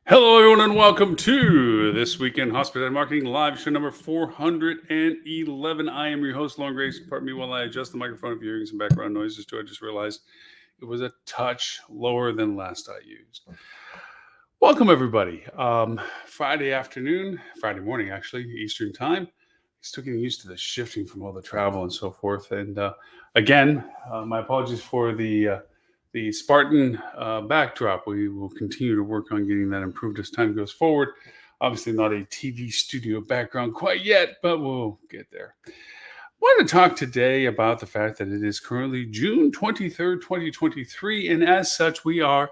Hello, everyone, and welcome to this weekend Hospitality Marketing Live show number 411. I am your host, Loren Grace. Pardon me while I adjust the microphone if you're hearing some background noises too. I just realized it was a touch lower than last I used. Welcome, everybody. Friday afternoon, Friday morning, actually, Eastern time. Still getting used to the shifting from all the travel and so forth. And again, my apologies for the Spartan backdrop. We will continue to work on getting that improved as time goes forward. Obviously, not a TV studio background quite yet, but we'll get there. I want to talk today about the fact that it is currently June 23rd, 2023. And as such, we are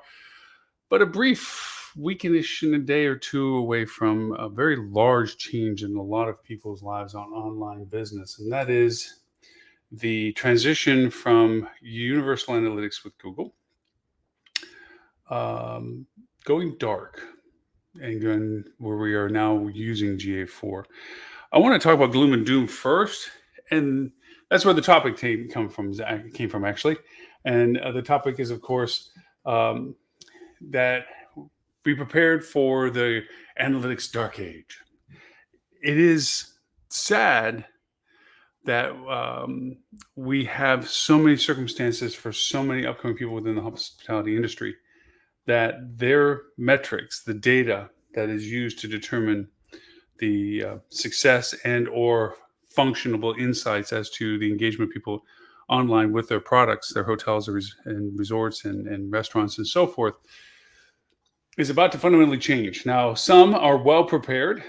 but a brief weekendish and a day or two away from a very large change in a lot of people's lives on online business. And that is the transition from Universal Analytics with Google um, going dark and going where we are now using GA4. I want to talk about gloom and doom first, and that's where the topic came from actually. And the topic is, of course, um, that be prepared for the analytics dark age. It is sad that we have so many circumstances for so many upcoming people within the hospitality industry that their metrics, the data that is used to determine the success and or functionable insights as to the engagement of people online with their products, their hotels and resorts and restaurants and so forth, is about to fundamentally change. Now, some are well prepared,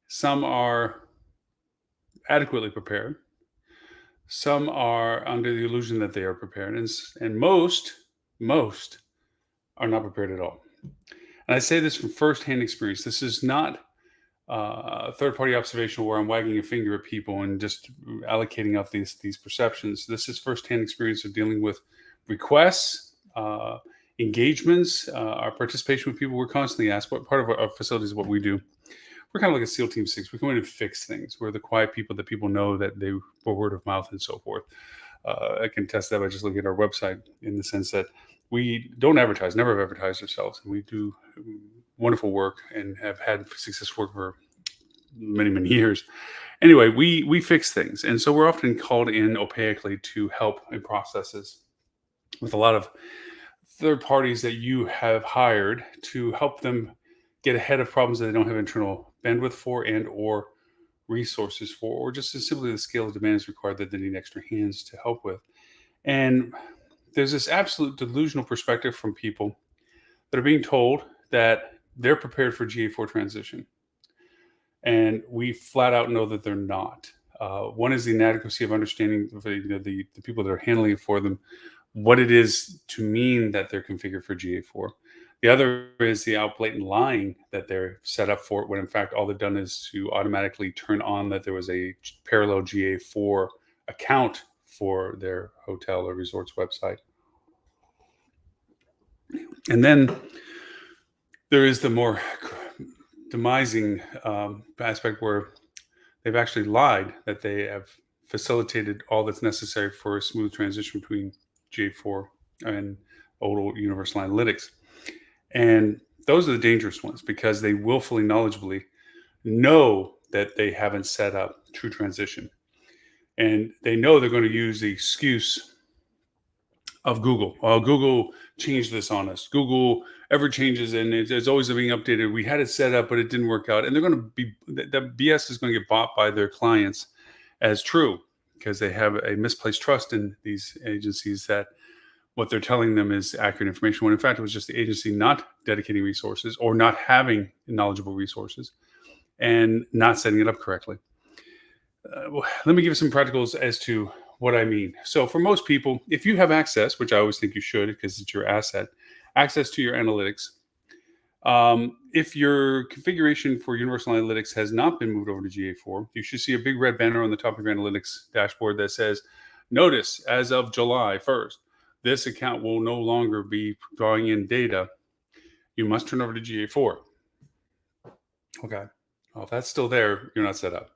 some are adequately prepared, some are under the illusion that they are prepared, and most are not prepared at all. And I say this from firsthand experience. This is not a third-party observation where I'm wagging a finger at people and just allocating out these perceptions. This is firsthand experience of dealing with requests, engagements, our participation with people. We're constantly asked what part of our facilities is what we do. We're kind of like a SEAL Team 6. We come in and fix things. We're the quiet people that people know that they were word of mouth and so forth. I can test that by just looking at our website in the sense that we don't advertise, never have advertised ourselves. And we do wonderful work and have had successful work for many, many years. Anyway, we fix things. And so we're often called in opaquely to help in processes with a lot of third parties that you have hired to help them get ahead of problems that they don't have internal bandwidth for and or resources for, or just as simply the scale of demand is required that they need extra hands to help with. And there's this absolute delusional perspective from people that are being told that they're prepared for GA4 transition. And we flat out know that they're not. One is the inadequacy of understanding the people that are handling it for them, what it is to mean that they're configured for GA4. The other is the out blatant lying that they're set up for it, when in fact all they've done is to automatically turn on that there was a parallel GA4 account for their hotel or resort's website. And then there is the more demising aspect where they've actually lied that they have facilitated all that's necessary for a smooth transition between GA4 and old Universal Analytics. And those are the dangerous ones because they willfully, knowledgeably know that they haven't set up true transition. And they know they're going to use the excuse of Google. Well, Google changed this on us. Google ever changes and it's always being updated. We had it set up, but it didn't work out. And they're going to be, the BS is going to get bought by their clients as true because they have a misplaced trust in these agencies that what they're telling them is accurate information, when in fact it was just the agency not dedicating resources or not having knowledgeable resources and not setting it up correctly. Let me give you some practicals as to what I mean. So for most people, if you have access, which I always think you should because it's your asset, access to your analytics, if your configuration for Universal Analytics has not been moved over to GA4, you should see a big red banner on the top of your analytics dashboard that says, notice as of July 1st, this account will no longer be drawing in data. You must turn over to GA4. Okay. Well, if that's still there, you're not set up.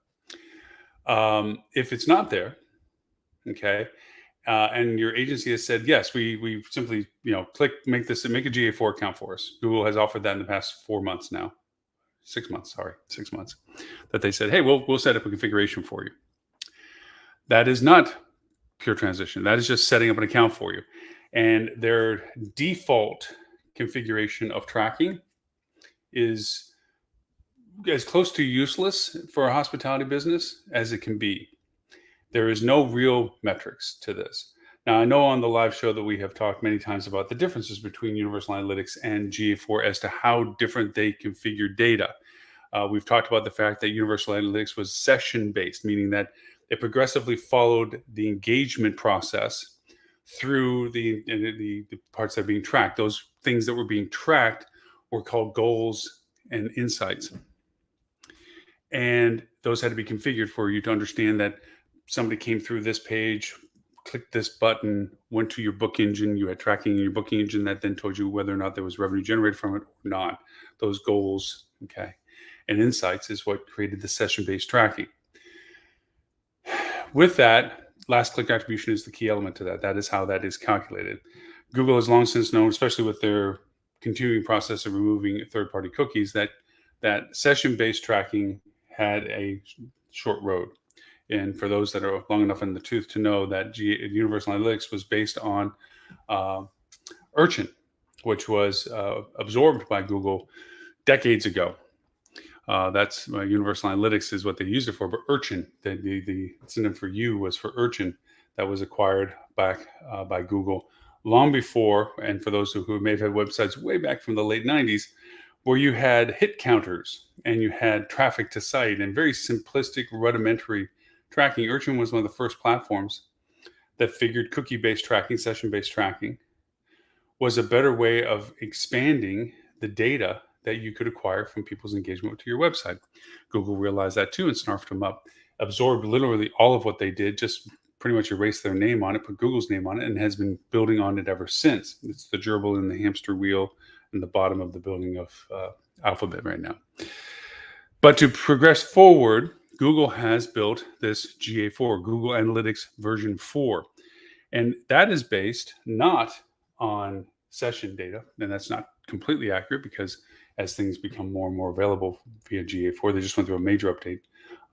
If it's not there, okay, and your agency has said, yes, we simply, make a GA4 account for us. Google has offered that in the past 4 months now, 6 months, sorry, 6 months, that they said, hey, we'll set up a configuration for you. That is not pure transition. That is just setting up an account for you. And their default configuration of tracking is as close to useless for a hospitality business as it can be. There is no real metrics to this. Now, I know on the live show that we have talked many times about the differences between Universal Analytics and GA4 as to how different they configure data. We've talked about the fact that Universal Analytics was session-based, meaning that it progressively followed the engagement process through the parts that are being tracked. Those things that were being tracked were called goals and insights. And those had to be configured for you to understand that somebody came through this page, clicked this button, went to your book engine. You had tracking in your booking engine that then told you whether or not there was revenue generated from it or not. Those goals, okay, and insights is what created the session-based tracking. With that, last click attribution is the key element to that. That is how that is calculated. Google has long since known, especially with their continuing process of removing third-party cookies, that session-based tracking had a short road. And for those that are long enough in the tooth to know that Universal Analytics was based on Urchin, which was absorbed by Google decades ago. That's Universal Analytics is what they used it for, but Urchin, the synonym for U was for Urchin, that was acquired back by Google long before. And for those who may have had websites way back from the late 90s, where you had hit counters and you had traffic to site and very simplistic, rudimentary tracking. Urchin was one of the first platforms that figured cookie-based tracking, session-based tracking, was a better way of expanding the data that you could acquire from people's engagement to your website. Google realized that too and snarfed them up, absorbed literally all of what they did, just pretty much erased their name on it, put Google's name on it, and has been building on it ever since. It's the gerbil in the hamster wheel in the bottom of the building of Alphabet right now. But to progress forward, Google has built this GA4, Google Analytics version 4. And that is based not on session data, and that's not completely accurate because as things become more and more available via GA4, they just went through a major update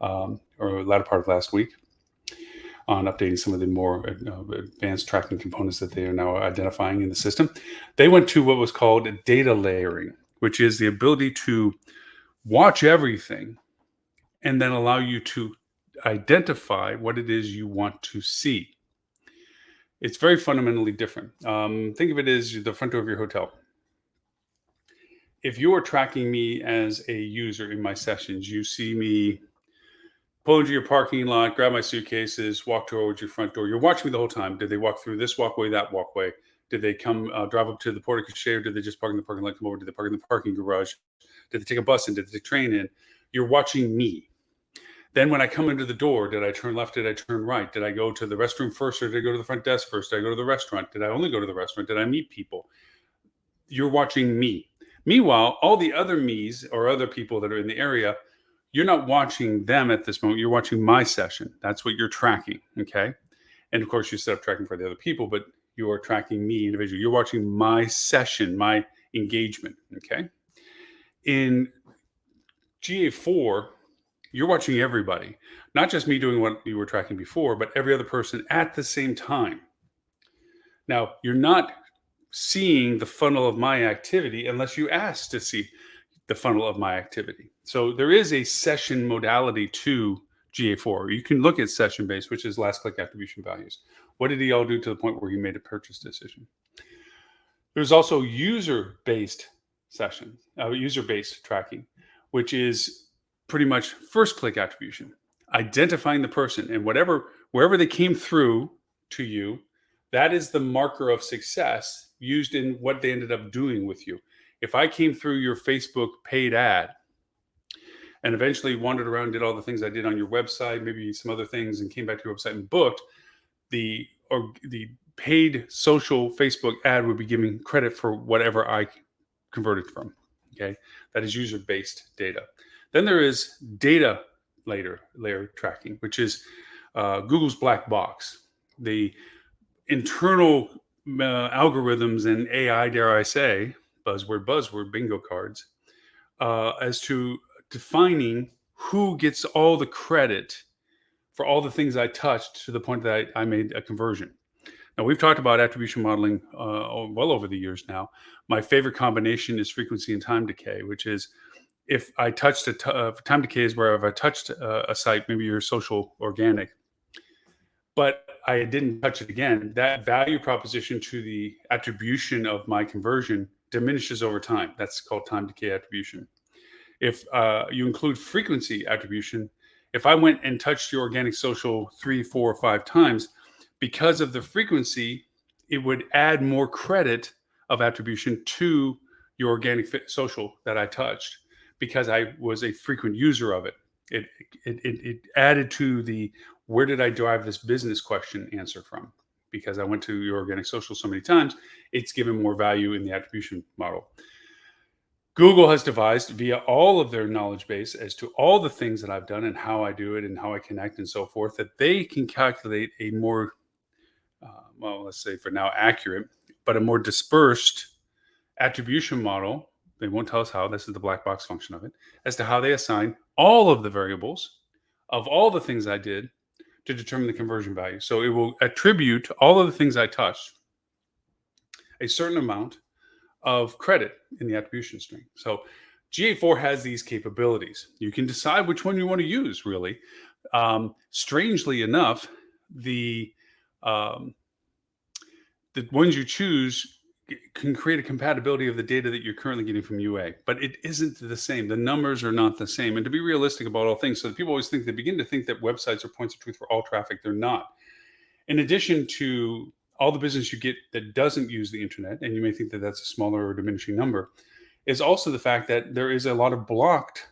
or latter part of last week on updating some of the more advanced tracking components that they are now identifying in the system. They went to what was called data layering, which is the ability to watch everything and then allow you to identify what it is you want to see. It's very fundamentally different. Think of it as the front door of your hotel. If you are tracking me as a user in my sessions, you see me pull into your parking lot, grab my suitcases, walk towards your front door. You're watching me the whole time. Did they walk through this walkway, that walkway? Did they come drive up to the porte cochere? Or did they just park in the parking lot, come over? Did they park in the parking garage? Did they take a bus in? Did they take a train in? You're watching me. Then when I come into the door, did I turn left? Did I turn right? Did I go to the restroom first or did I go to the front desk first? Did I go to the restaurant? Did I only go to the restaurant? Did I meet people? You're watching me. Meanwhile, all the other me's or other people that are in the area, you're not watching them at this moment. You're watching my session. That's what you're tracking, okay? And of course, you set up tracking for the other people, but you are tracking me individually. You're watching my session, my engagement, okay? In GA4, you're watching everybody, not just me doing what you were tracking before, but every other person at the same time. Now, you're not seeing the funnel of my activity unless you ask to see the funnel of my activity. So there is a session modality to GA4. You can look at session-based, which is last click attribution values. What did he all do to the point where he made a purchase decision? There's also user-based user-based tracking, which is pretty much first click attribution, identifying the person and wherever they came through to you, that is the marker of success used in what they ended up doing with you. If I came through your Facebook paid ad and eventually wandered around, did all the things I did on your website, maybe some other things, and came back to your website and booked, the paid social Facebook ad would be giving credit for whatever I converted from. Okay, that is user-based data. Then there is data layer tracking, which is Google's black box. The internal algorithms and AI, dare I say, buzzword, bingo cards, as to defining who gets all the credit for all the things I touched to the point that I made a conversion. Now, we've talked about attribution modeling well over the years now. My favorite combination is frequency and time decay, which is if I touched time decay is where if I touched a site, maybe your social organic, but I didn't touch it again, that value proposition to the attribution of my conversion diminishes over time. That's called time decay attribution. If you include frequency attribution, if I went and touched your organic social 3, 4, or 5 times, because of the frequency, it would add more credit of attribution to your organic social that I touched because I was a frequent user of it. It added to the where did I derive this business question answer from? Because I went to your organic social so many times, it's given more value in the attribution model. Google has devised via all of their knowledge base as to all the things that I've done and how I do it and how I connect and so forth, that they can calculate a more, well, let's say for now accurate, but a more dispersed attribution model. They won't tell us how. This is the black box function of it, as to how they assign all of the variables of all the things I did to determine the conversion value. So it will attribute all of the things I touched a certain amount of credit in the attribution string. So GA4 has these capabilities. You can decide which one you want to use, really. Strangely enough, um, the ones you choose can create a compatibility of the data that you're currently getting from UA, but it isn't the same. The numbers are not the same. And to be realistic about all things, so people always think, they begin to think that websites are points of truth for all traffic. They're not. In addition to all the business you get that doesn't use the internet, and you may think that that's a smaller or diminishing number, is also the fact that there is a lot of blocked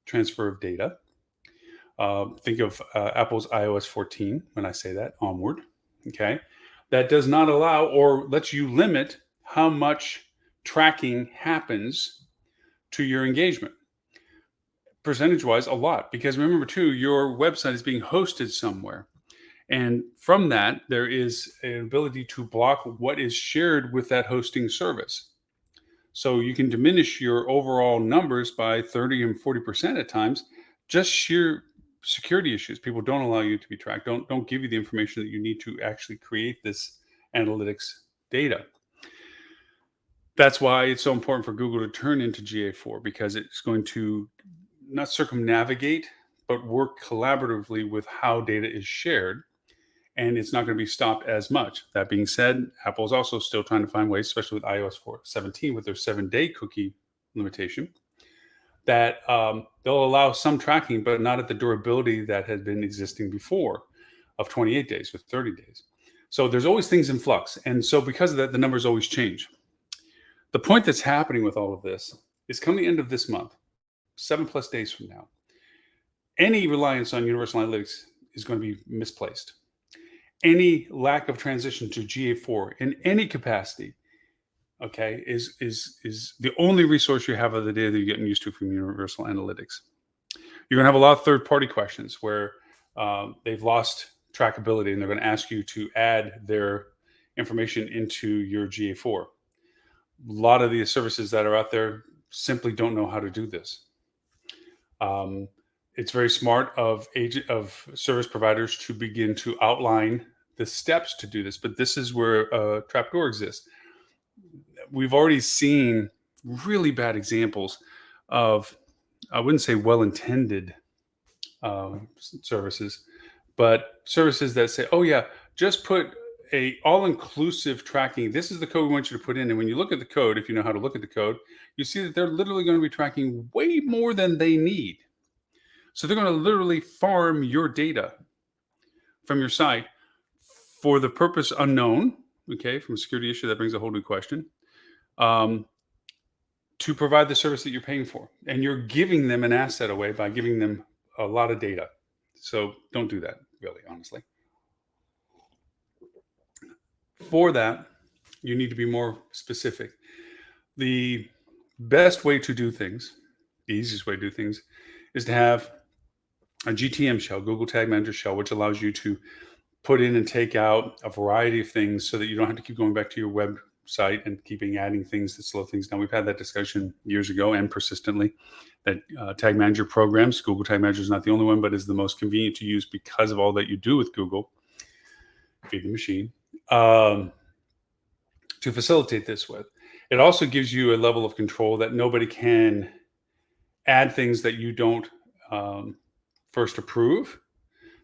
transfer of data. Think of Apple's iOS 14 when I say that, onward, okay? That does not allow or lets you limit how much tracking happens to your engagement. Percentage-wise, a lot, because remember too, your website is being hosted somewhere. And from that, there is an ability to block what is shared with that hosting service. So you can diminish your overall numbers by 30 and 40% at times, just sheer security issues. People don't allow you to be tracked, don't give you the information that you need to actually create this analytics data. That's why it's so important for Google to turn into GA4, because it's going to not circumnavigate, but work collaboratively with how data is shared. And it's not going to be stopped as much. That being said, Apple is also still trying to find ways, especially with iOS 17 with their 7-day cookie limitation, that they'll allow some tracking, but not at the durability that had been existing before of 28 days or 30 days. So there's always things in flux. And so because of that, the numbers always change. The point that's happening with all of this is come the end of this month, 7+ days from now, any reliance on Universal Analytics is going to be misplaced. Any lack of transition to GA4 in any capacity, okay, is the only resource you have of the data that you're getting used to from Universal Analytics. You're going to have a lot of third-party questions where they've lost trackability, and they're going to ask you to add their information into your GA4. A lot of the services that are out there simply don't know how to do this. It's very smart of service providers to begin to outline the steps to do this, but this is where a trapdoor exists. We've already seen really bad examples of, I wouldn't say well-intended services, but services that say, oh yeah, just put a all-inclusive tracking. This is the code we want you to put in. And when you look at the code, if you know how to look at the code, you see that they're literally going to be tracking way more than they need. So they're going to literally farm your data from your site for the purpose unknown, okay, from a security issue, that brings a whole new question, to provide the service that you're paying for. And you're giving them an asset away by giving them a lot of data. So don't do that, really, honestly. For that, you need to be more specific. The best way to do things, the easiest way to do things, is to have a GTM shell, Google Tag Manager shell, which allows you to put in and take out a variety of things so that you don't have to keep going back to your website and keeping adding things that slow things down. We've had that discussion years ago and persistently that tag manager programs, Google Tag Manager is not the only one, but is the most convenient to use because of all that you do with Google, feed the machine, um, to facilitate this with. It also gives you a level of control that nobody can add things that you don't um, first approve,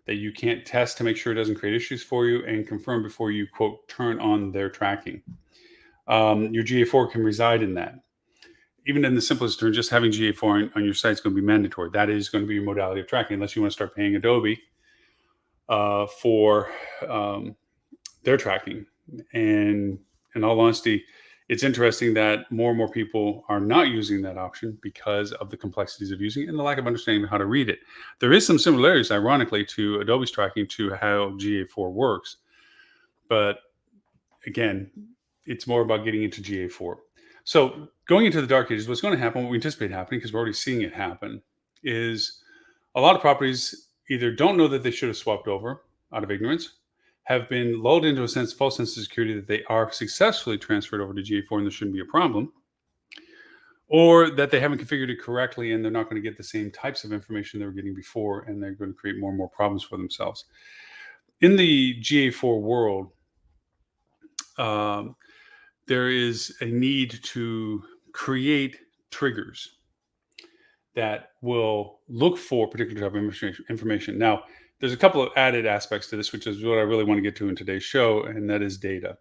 that you can't test to make sure it doesn't create issues for you, and confirm before you, quote, turn on their tracking. Your GA4 can reside in that. Even in the simplest terms, just having GA4 on your site is going to be mandatory. That is going to be your modality of tracking, unless you want to start paying Adobe for their tracking. And in all honesty, it's interesting that more and more people are not using that option because of the complexities of using it and the lack of understanding how to read it. There is some similarities, ironically, to Adobe's tracking to how GA4 works. But again, it's more about getting into GA4. So going into the dark ages, what's going to happen, what we anticipate happening, because we're already seeing it happen, is a lot of properties either don't know that they should have swapped over out of ignorance, have been lulled into a false sense of security that they are successfully transferred over to GA4 and there shouldn't be a problem, or that they haven't configured it correctly and they're not going to get the same types of information they were getting before, and they're going to create more and more problems for themselves. In the GA4 world, there is a need to create triggers that will look for particular type of information. Now, there's a couple of added aspects to this, which is what I really want to get to in today's show, and that is data.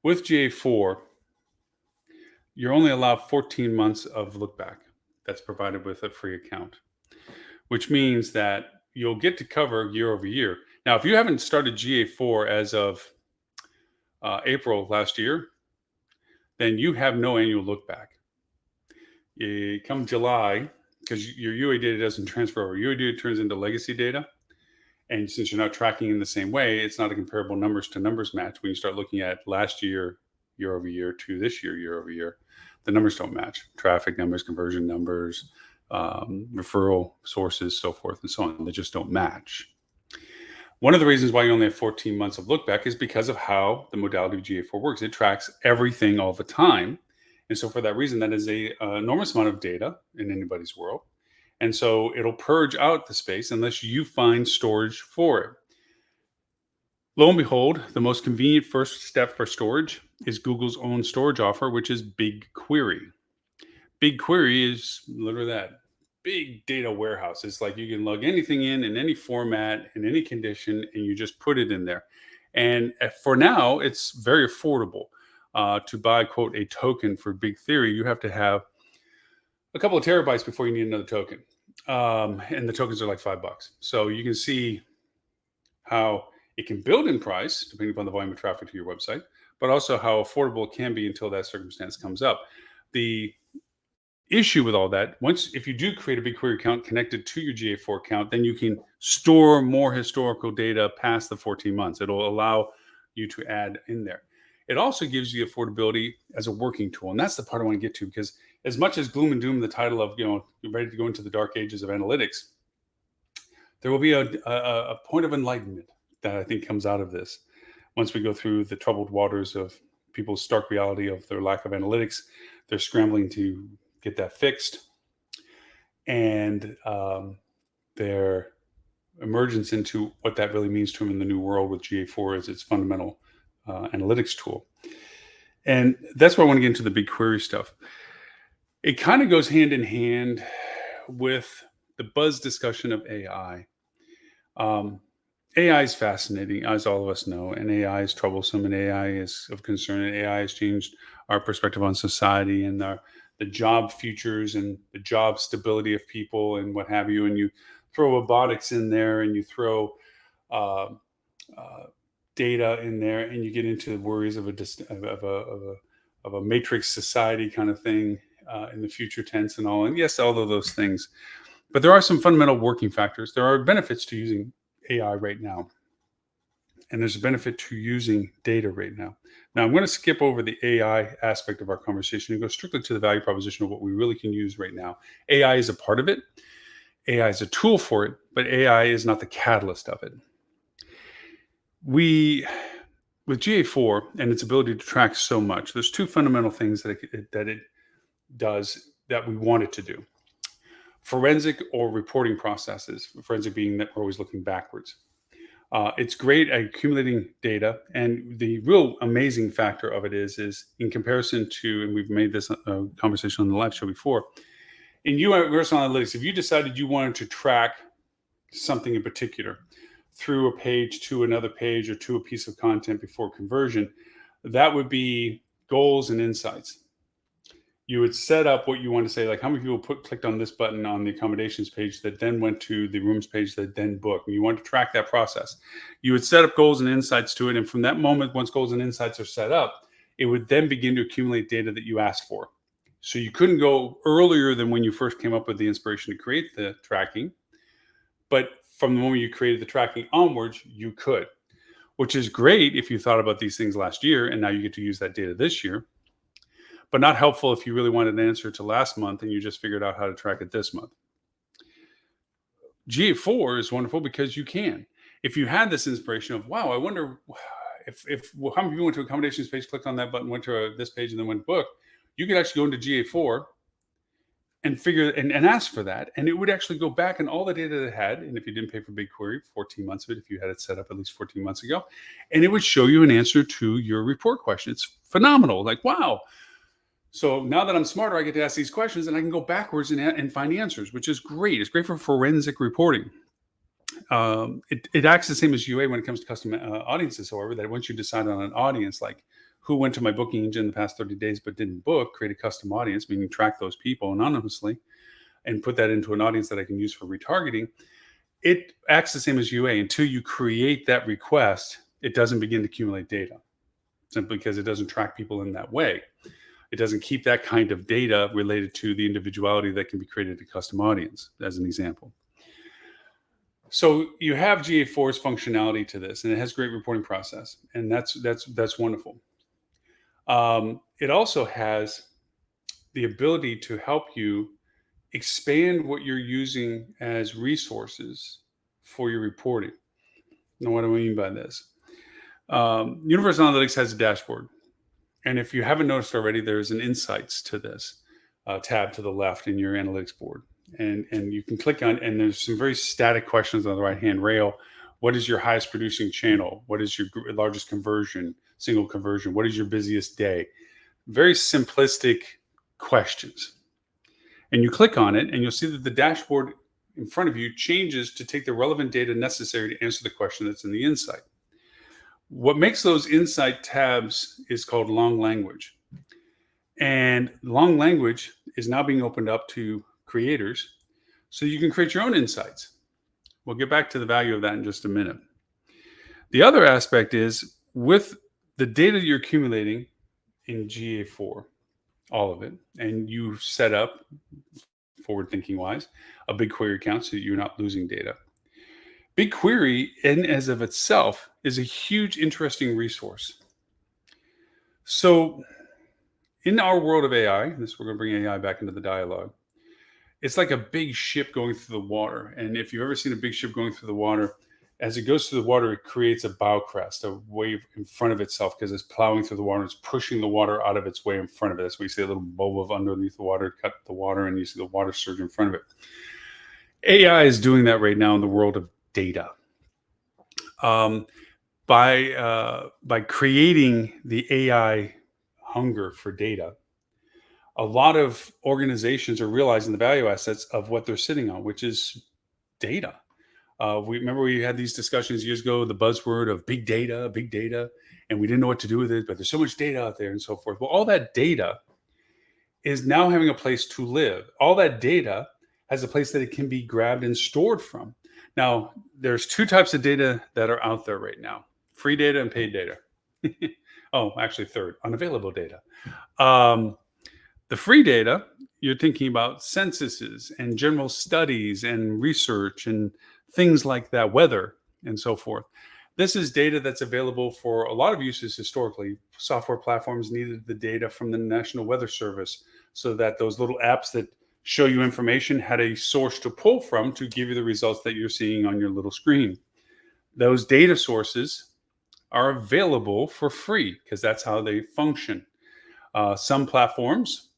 With GA4, you're only allowed 14 months of look back that's provided with a free account, which means that you'll get to cover year over year. Now, if you haven't started GA4 as of April last year, then you have no annual look back. Come July, because your UA data doesn't transfer over. UA data turns into legacy data. And since you're not tracking in the same way, it's not a comparable numbers to numbers match. When you start looking at last year, year over year, to this year over year, the numbers don't match. Traffic numbers, conversion numbers, referral sources, so forth and so on. They just don't match. One of the reasons why you only have 14 months of look back is because of how the modality of GA4 works. It tracks everything all the time. And so for that reason, that is a enormous amount of data in anybody's world. And so it'll purge out the space unless you find storage for it. Lo and behold, the most convenient first step for storage is Google's own storage offer, which is BigQuery. BigQuery is literally that big data warehouse. It's like you can lug anything in any format, in any condition, and you just put it in there. And for now, it's very affordable. To buy, quote, a token for BigQuery, you have to have a couple of terabytes before you need another token. And the tokens are like $5. So you can see how it can build in price depending upon the volume of traffic to your website, but also how affordable it can be until that circumstance comes up. The issue with all that, if you do create a BigQuery account connected to your GA4 account, then you can store more historical data past the 14 months. It'll allow you to add in there. It also gives you affordability as a working tool. And that's the part I want to get to, because as much as gloom and doom, the title of, you're ready to go into the dark ages of analytics, there will be a point of enlightenment that I think comes out of this. Once we go through the troubled waters of people's stark reality of their lack of analytics, they're scrambling to get that fixed. And their emergence into what that really means to them in the new world with GA4 as its fundamental analytics tool. And that's why I want to get into the BigQuery stuff. It kind of goes hand in hand with the buzz discussion of AI. AI is fascinating, as all of us know, and AI is troublesome, and AI is of concern, and AI has changed our perspective on society and the job futures and the job stability of people and what have you. And you throw robotics in there, and you throw data in there, and you get into the worries of a matrix society kind of thing in the future tense and all. And yes, all of those things. But there are some fundamental working factors. There are benefits to using AI right now. And there's a benefit to using data right now. Now, I'm going to skip over the AI aspect of our conversation and go strictly to the value proposition of what we really can use right now. AI is a part of it. AI is a tool for it, but AI is not the catalyst of it. We with GA4 and its ability to track so much, there's two fundamental things that it does that we want it to do. Forensic or reporting processes, forensic being that we're always looking backwards. It's great at accumulating data, and the real amazing factor of it is in comparison to, and we've made this conversation on the live show before. In universal analytics, if you decided you wanted to track something in particular through a page to another page or to a piece of content before conversion, that would be goals and insights. You would set up what you want to say, like how many people clicked on this button on the accommodations page that then went to the rooms page that then booked. And you want to track that process. You would set up goals and insights to it. And from that moment, once goals and insights are set up, it would then begin to accumulate data that you asked for. So you couldn't go earlier than when you first came up with the inspiration to create the tracking. But from the moment you created the tracking onwards, you could, which is great if you thought about these things last year and now you get to use that data this year. But not helpful if you really wanted an answer to last month and you just figured out how to track it this month. GA4 is wonderful because you can. If you had this inspiration of, wow, I wonder if how many people went to accommodations page, clicked on that button, went to this page, and then went book, you could actually go into GA4 and figure and ask for that. And it would actually go back and all the data that it had. And if you didn't pay for BigQuery, 14 months of it, if you had it set up at least 14 months ago, and it would show you an answer to your report question. It's phenomenal. Like, wow. So now that I'm smarter, I get to ask these questions and I can go backwards and find answers, which is great. It's great for forensic reporting. It acts the same as UA when it comes to custom audiences, however, that once you decide on an audience, like who went to my booking engine in the past 30 days but didn't book, create a custom audience, meaning track those people anonymously and put that into an audience that I can use for retargeting. It acts the same as UA. Until you create that request, it doesn't begin to accumulate data, simply because it doesn't track people in that way. It doesn't keep that kind of data related to the individuality that can be created to custom audience, as an example. So you have GA4's functionality to this, and it has great reporting process, and that's wonderful. It also has the ability to help you expand what you're using as resources for your reporting. Now, what do I mean by this? Universal Analytics has a dashboard. And if you haven't noticed already, there's an insights to this tab to the left in your analytics board. And you can click on, and there's some very static questions on the right-hand rail. What is your highest producing channel? What is your largest conversion, single conversion? What is your busiest day? Very simplistic questions. And you click on it and you'll see that the dashboard in front of you changes to take the relevant data necessary to answer the question that's in the insight. What makes those insight tabs is called long language. And long language is now being opened up to creators so you can create your own insights. We'll get back to the value of that in just a minute. The other aspect is with the data you're accumulating in GA4, all of it, and you set up, forward thinking wise, a BigQuery account so that you're not losing data. BigQuery, in as of itself, is a huge, interesting resource. So in our world of AI, we're going to bring AI back into the dialogue. It's like a big ship going through the water. And if you've ever seen a big ship going through the water, as it goes through the water, it creates a bow crest, a wave in front of itself because it's plowing through the water. It's pushing the water out of its way in front of it. That's why you see a little bubble of underneath the water, cut the water, and you see the water surge in front of it. AI is doing that right now in the world of data. By creating the AI hunger for data, a lot of organizations are realizing the value assets of what they're sitting on, which is data. We had these discussions years ago, the buzzword of big data, and we didn't know what to do with it, but there's so much data out there and so forth. Well, all that data is now having a place to live. All that data has a place that it can be grabbed and stored from. Now, there's two types of data that are out there right now: free data and paid data. Oh, actually, third, unavailable data. The free data, you're thinking about censuses and general studies and research and things like that, weather and so forth. This is data that's available for a lot of uses historically. Software platforms needed the data from the National Weather Service so that those little apps that show you information, had a source to pull from to give you the results that you're seeing on your little screen. Those data sources are available for free because that's how they function. Some platforms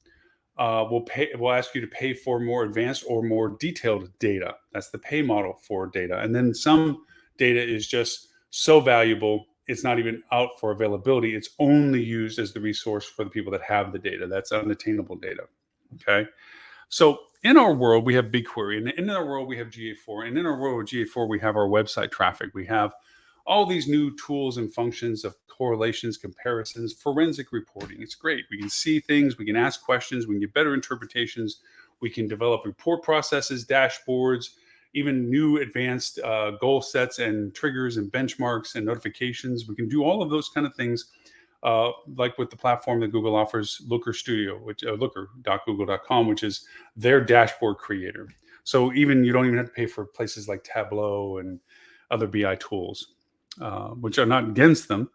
will ask you to pay for more advanced or more detailed data. That's the pay model for data. And then some data is just so valuable, it's not even out for availability. It's only used as the resource for the people that have the data. That's unattainable data. Okay. So in our world, we have BigQuery, and in our world, we have GA4, and in our world with GA4, we have our website traffic. We have all these new tools and functions of correlations, comparisons, forensic reporting. It's great. We can see things, we can ask questions, we can get better interpretations, we can develop report processes, dashboards, even new advanced goal sets and triggers and benchmarks and notifications. We can do all of those kind of things, like with the platform that Google offers, Looker Studio, which looker.google.com, which is their dashboard creator. So even you don't even have to pay for places like Tableau and other BI tools, which are not against them,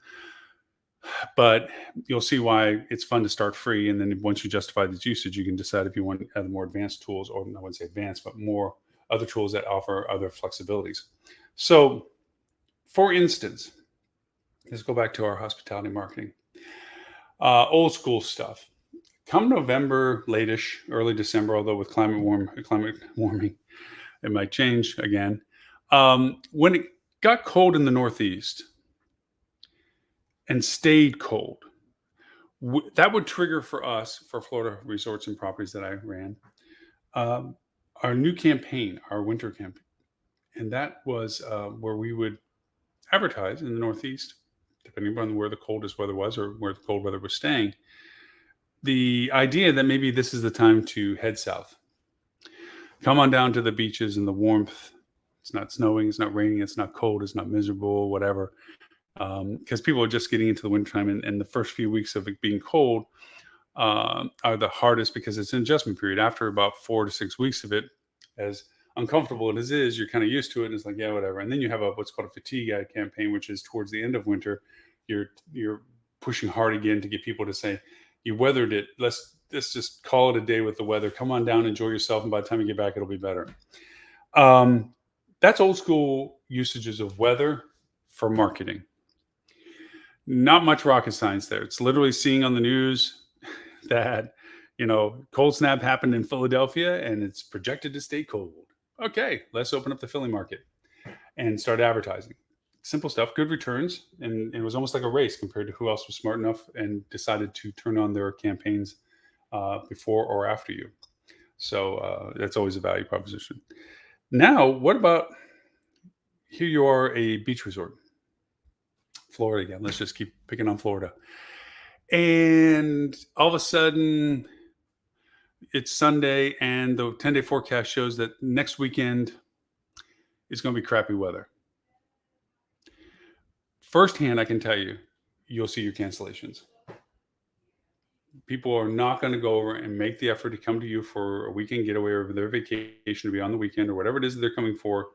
but you'll see why it's fun to start free. And then once you justify this usage, you can decide if you want to add more advanced tools, or I wouldn't say advanced, but more other tools that offer other flexibilities. So for instance, let's go back to our hospitality marketing. Old school stuff. Come November, late-ish, early December, although with climate warming, it might change again. When it got cold in the Northeast and stayed cold, that would trigger for us, for Florida resorts and properties that I ran, our new campaign, our winter campaign. And that was where we would advertise in the Northeast, depending on where the coldest weather was or where the cold weather was staying. The idea that maybe this is the time to head south. Come on down to the beaches and the warmth. It's not snowing, it's not raining, it's not cold, it's not miserable, whatever. Because people are just getting into the wintertime, and the first few weeks of it being cold are the hardest because it's an adjustment period. After about 4 to 6 weeks of it, as uncomfortable as it is, you're kind of used to it, and it's like, yeah, whatever. And then you have what's called a fatigue campaign, which is towards the end of winter. You're pushing hard again to get people to say, you weathered it. Let's just call it a day with the weather. Come on down, enjoy yourself, and by the time you get back, it'll be better. That's old school usages of weather for marketing. Not much rocket science there. It's literally seeing on the news that, cold snap happened in Philadelphia and it's projected to stay cold. Okay, let's open up the Philly market and start advertising. Simple stuff, good returns. And it was almost like a race compared to who else was smart enough and decided to turn on their campaigns before or after you. So that's always a value proposition. Now, what about, here you are, a beach resort. Florida again. Let's just keep picking on Florida. And all of a sudden, it's Sunday, and the 10-day forecast shows that next weekend is going to be crappy weather. Firsthand, I can tell you, you'll see your cancellations. People are not going to go over and make the effort to come to you for a weekend getaway or their vacation to be on the weekend or whatever it is that they're coming for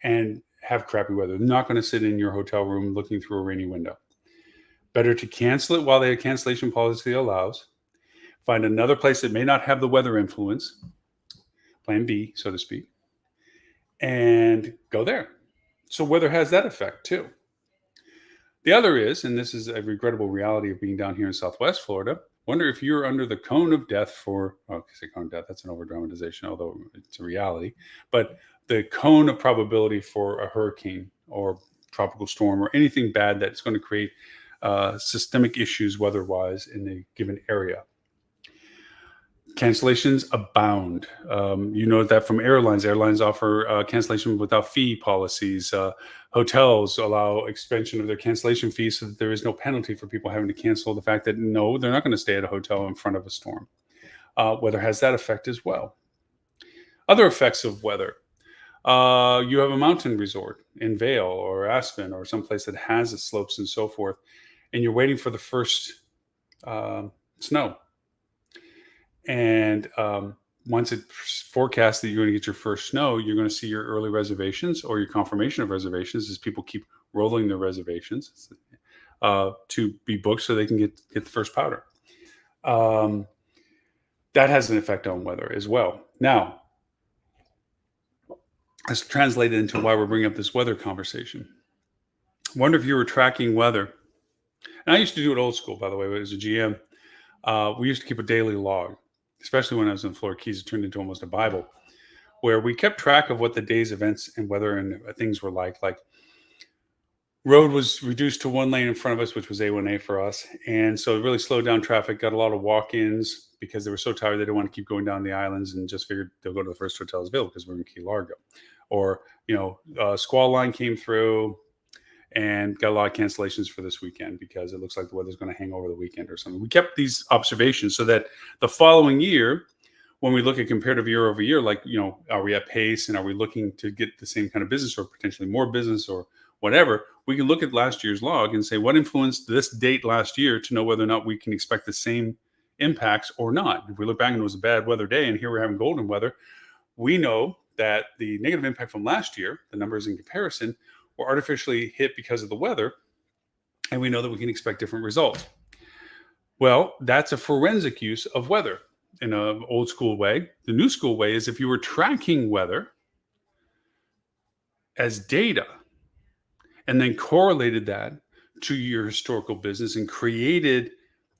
and have crappy weather. They're not going to sit in your hotel room looking through a rainy window. Better to cancel it while the cancellation policy allows. Find another place that may not have the weather influence, plan B, so to speak, and go there. So weather has that effect too. The other is, and this is a regrettable reality of being down here in Southwest Florida, wonder if you're under the cone of death for, cone of death, that's an over dramatization, although it's a reality, but the cone of probability for a hurricane or tropical storm or anything bad that's going to create systemic issues weather-wise in a given area. Cancellations abound. You know that from airlines. Airlines offer cancellation without fee policies. Hotels allow expansion of their cancellation fees so that there is no penalty for people having to cancel the fact that, no, they're not going to stay at a hotel in front of a storm. Weather has that effect as well. Other effects of weather. You have a mountain resort in Vail or Aspen or someplace that has its slopes and so forth, and you're waiting for the first snow. And once it's forecast that you're going to get your first snow, you're going to see your early reservations or your confirmation of reservations as people keep rolling their reservations to be booked so they can get the first powder. That has an effect on weather as well. Now, let's translate it into why we're bringing up this weather conversation. Wonder if you were tracking weather. And I used to do it old school, by the way, as a GM. We used to keep a daily log, especially when I was in Florida Keys. It turned into almost a Bible, where we kept track of what the day's events and weather and things were like. Like, road was reduced to one lane in front of us, which was A1A for us. And so it really slowed down traffic, got a lot of walk-ins because they were so tired they didn't want to keep going down the islands and just figured they'll go to the first hotels available because we're in Key Largo. Or, squall line came through and got a lot of cancellations for this weekend because it looks like the weather's going to hang over the weekend or something. We kept these observations so that the following year, when we look at comparative year over year, like, are we at pace and are we looking to get the same kind of business or potentially more business or whatever, we can look at last year's log and say what influenced this date last year to know whether or not we can expect the same impacts or not. If we look back and it was a bad weather day and here we're having golden weather, we know that the negative impact from last year, the numbers in comparison, were artificially hit because of the weather, and we know that we can expect different results. Well, that's a forensic use of weather in an old school way. The new school way is if you were tracking weather as data and then correlated that to your historical business and created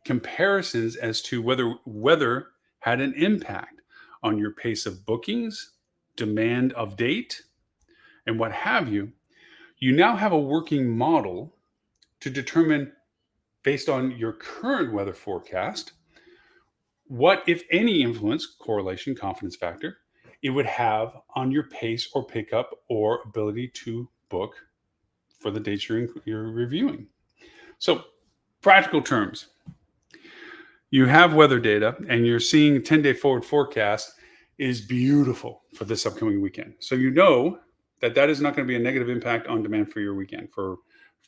comparisons as to whether weather had an impact on your pace of bookings, demand of date, and what have you, you now have a working model to determine, based on your current weather forecast, what, if any, influence, correlation, confidence factor, it would have on your pace or pickup or ability to book for the dates you're reviewing. So, practical terms, you have weather data and you're seeing 10-day forward forecast is beautiful for this upcoming weekend. So you know that is not going to be a negative impact on demand for your weekend for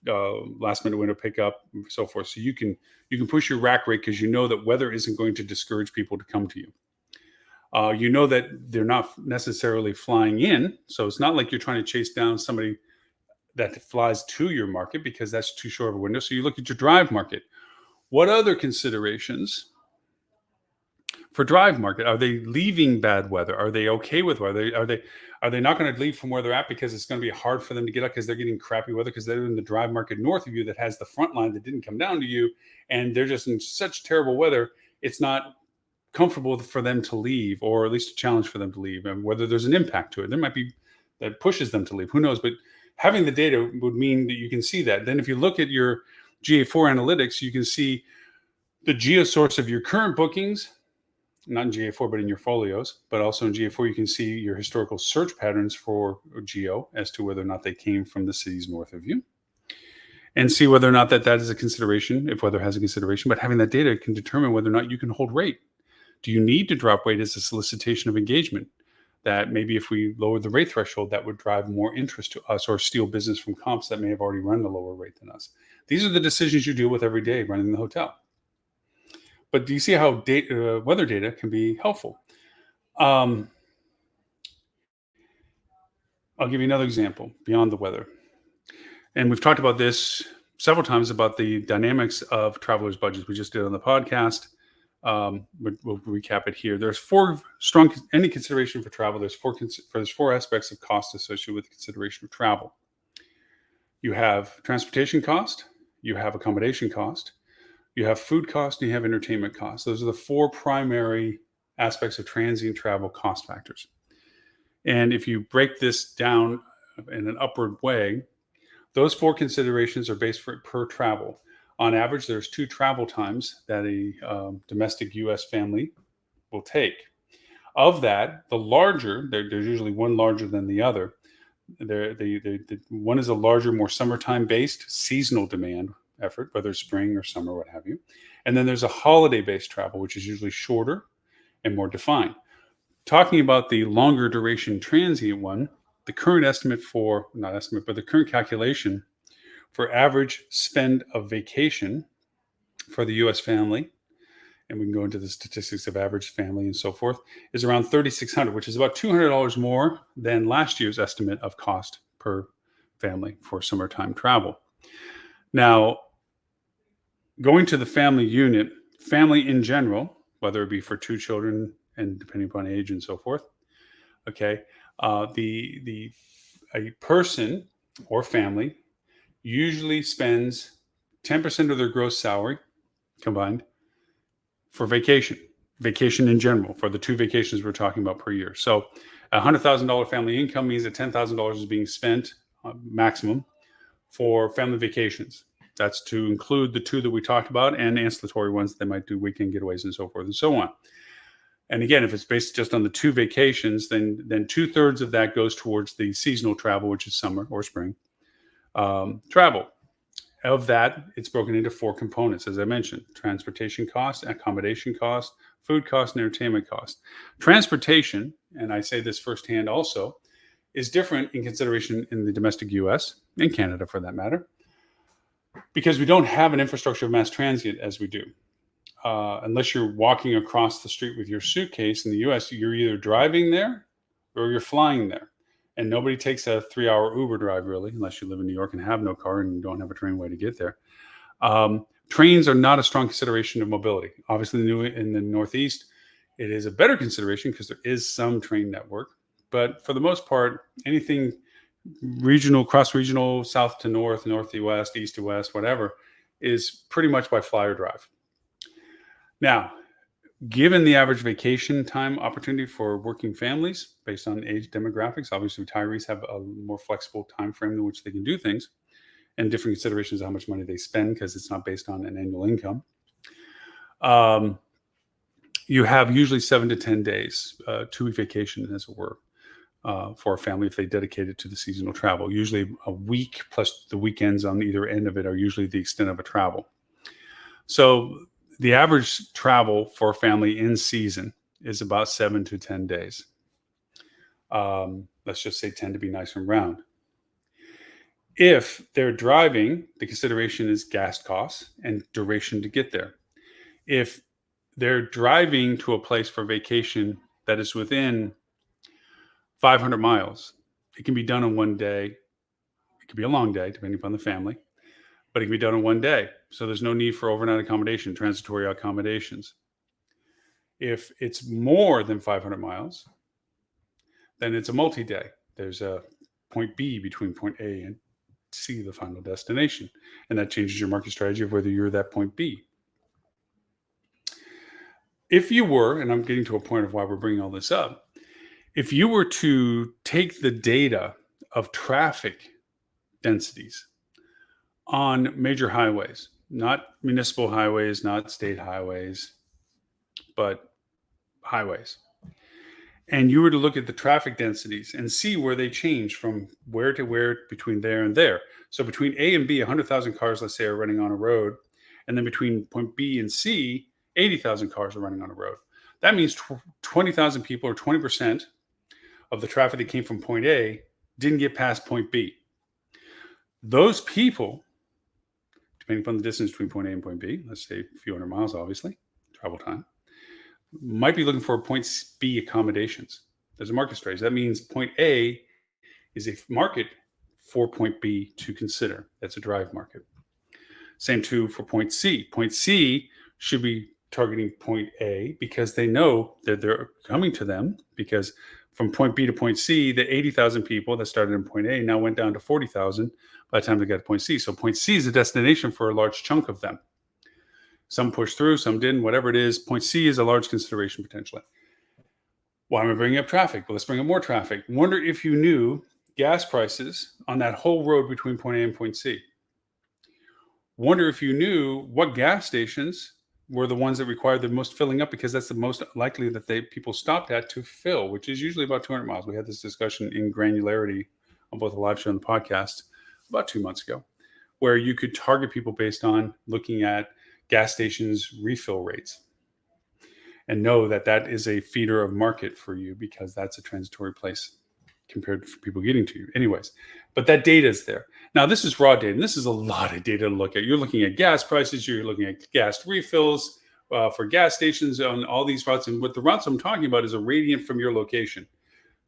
last minute window pickup and so forth. So you can push your rack rate because you know that weather isn't going to discourage people to come to you. You know that they're not necessarily flying in, so it's not like you're trying to chase down somebody that flies to your market because that's too short of a window. So you look at your drive market. What other considerations for drive market? Are they leaving bad weather? Are they okay with weather? Are they not going to leave from where they're at because it's going to be hard for them to get up because they're getting crappy weather because they're in the drive market north of you that has the front line that didn't come down to you, and they're just in such terrible weather it's not comfortable for them to leave, or at least a challenge for them to leave, and whether there's an impact to it. There might be that pushes them to leave. Who knows? But having the data would mean that you can see that. Then if you look at your GA4 analytics, you can see the geo source of your current bookings, not in GA4, but in your folios, but also in GA4, you can see your historical search patterns for geo as to whether or not they came from the cities north of you, and see whether or not that is a consideration, if weather has a consideration. But having that data can determine whether or not you can hold rate. Do you need to drop rate as a solicitation of engagement? That maybe if we lowered the rate threshold, that would drive more interest to us or steal business from comps that may have already run a lower rate than us. These are the decisions you deal with every day running the hotel. But do you see how weather data can be helpful? I'll give you another example beyond the weather. And we've talked about this several times about the dynamics of travelers' budgets. We just did on the podcast. We'll recap it here. There's any consideration for travel. There's four aspects of cost associated with the consideration of travel. You have transportation cost, you have accommodation cost, you have food cost, and you have entertainment cost. Those are the four primary aspects of transient travel cost factors. And if you break this down in an upward way, those four considerations are based per travel. On average, there's 2 travel times that a domestic U.S. family will take. Of that, the larger, there's usually one larger than the other. The one is a larger, more summertime-based seasonal demand effort, whether it's spring or summer, what have you. And then there's a holiday-based travel, which is usually shorter and more defined. Talking about the longer duration transient one, the current the current calculation for average spend of vacation for the U.S. family, and we can go into the statistics of average family and so forth, is around $3,600, which is about $200 more than last year's estimate of cost per family for summertime travel. Now, going to the family unit, family in general, whether it be for 2 children and depending upon age and so forth. Okay. The A person or family usually spends 10% of their gross salary combined for vacation in general, for the 2 vacations we're talking about per year. So a $100,000 family income means that $10,000 is being spent maximum for family vacations. That's to include the 2 that we talked about and ancillary ones. They might do weekend getaways and so forth and so on. And again, if it's based just on the 2 vacations, then 2/3 of that goes towards the seasonal travel, which is summer or spring travel. Of that, it's broken into 4 components, as I mentioned: transportation cost, accommodation cost, food cost, and entertainment cost. Transportation, and I say this firsthand also, is different in consideration in the domestic US and Canada for that matter, because we don't have an infrastructure of mass transit as we do. Unless you're walking across the street with your suitcase in the US, you're either driving there or you're flying there. And nobody takes a 3-hour Uber drive, really, unless you live in New York and have no car and you don't have a train way to get there. Trains are not a strong consideration of mobility. Obviously, in the Northeast, it is a better consideration because there is some train network. But for the most part, anything regional, cross-regional, south to north, north to west, east to west, whatever, is pretty much by fly or drive. Now, given the average vacation time opportunity for working families based on age demographics, obviously retirees have a more flexible time frame in which they can do things, and different considerations of how much money they spend because it's not based on an annual income. You have usually 7 to 10 days, 2-week vacation, as it were, for a family if they dedicate it to the seasonal travel. Usually a week plus the weekends on either end of it are usually the extent of a travel. So the average travel for a family in season is about 7 to 10 days. Let's just say 10 to be nice and round. If they're driving, the consideration is gas costs and duration to get there. If they're driving to a place for vacation that is within 500 miles, it can be done in one day. It could be a long day, depending upon the family, but it can be done in one day. So there's no need for overnight accommodation, transitory accommodations. If it's more than 500 miles, then it's a multi-day. There's a point B between point A and C, the final destination. And that changes your market strategy of whether you're that point B. If you were, and I'm getting to a point of why we're bringing all this up, if you were to take the data of traffic densities on major highways, not municipal highways, not state highways, but highways, and you were to look at the traffic densities and see where they change from where to where between there and there. So between A and B, 100,000 cars, let's say, are running on a road. And then between point B and C, 80,000 cars are running on a road. That means 20,000 people, or 20% of the traffic that came from point A, didn't get past point B. Those people, depending upon the distance between point A and point B, let's say a few hundred miles, obviously, travel time, might be looking for point B accommodations. There's a market strategy. That means point A is a market for point B to consider. That's a drive market. Same too for point C. Point C should be targeting point A because they know that they're coming to them, because from point B to point C, the 80,000 people that started in point A now went down to 40,000 by the time they got to point C. So point C is a destination for a large chunk of them. Some pushed through, some didn't, whatever it is. Point C is a large consideration potentially. Why am I bringing up traffic? Well, let's bring up more traffic. Wonder if you knew gas prices on that whole road between point A and point C. Wonder if you knew what gas stations were the ones that required the most filling up, because that's the most likely that people stopped at to fill, which is usually about 200 miles. We had this discussion in granularity on both the live show and the podcast about 2 months ago, where you could target people based on looking at gas stations refill rates and know that that is a feeder of market for you, because that's a transitory place compared to people getting to you anyways. But that data is there. Now, this is raw data, and this is a lot of data to look at. You're looking at gas prices, you're looking at gas refills for gas stations on all these routes. And what the routes I'm talking about is a radiant from your location.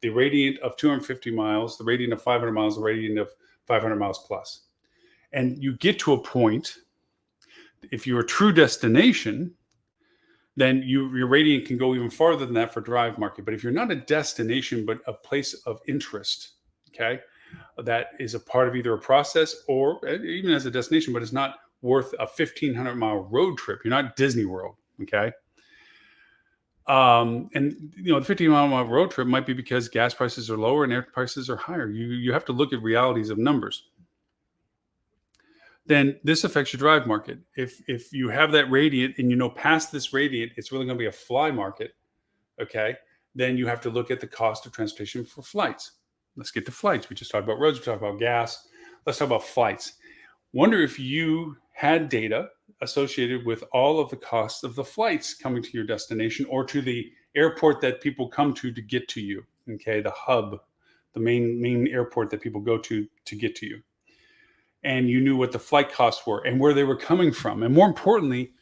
The radiant of 250 miles, the radiant of 500 miles, the radiant of 500 miles plus. And you get to a point, if you're a true destination, then your rating can go even farther than that for drive market. But if you're not a destination, but a place of interest, okay, that is a part of either a process or even as a destination, but it's not worth a 1,500-mile road trip. You're not Disney World, okay? And the 15-mile road trip might be because gas prices are lower and air prices are higher. You have to look at realities of numbers. Then this affects your drive market. If you have that radiant and past this radiant, it's really going to be a fly market. Okay, then you have to look at the cost of transportation for flights. Let's get to flights. We just talked about roads. We talked about gas. Let's talk about flights. Wonder if you had data associated with all of the costs of the flights coming to your destination or to the airport that people come to get to you. Okay, the hub, the main airport that people go to get to you. And you knew what the flight costs were and where they were coming from. And more importantly,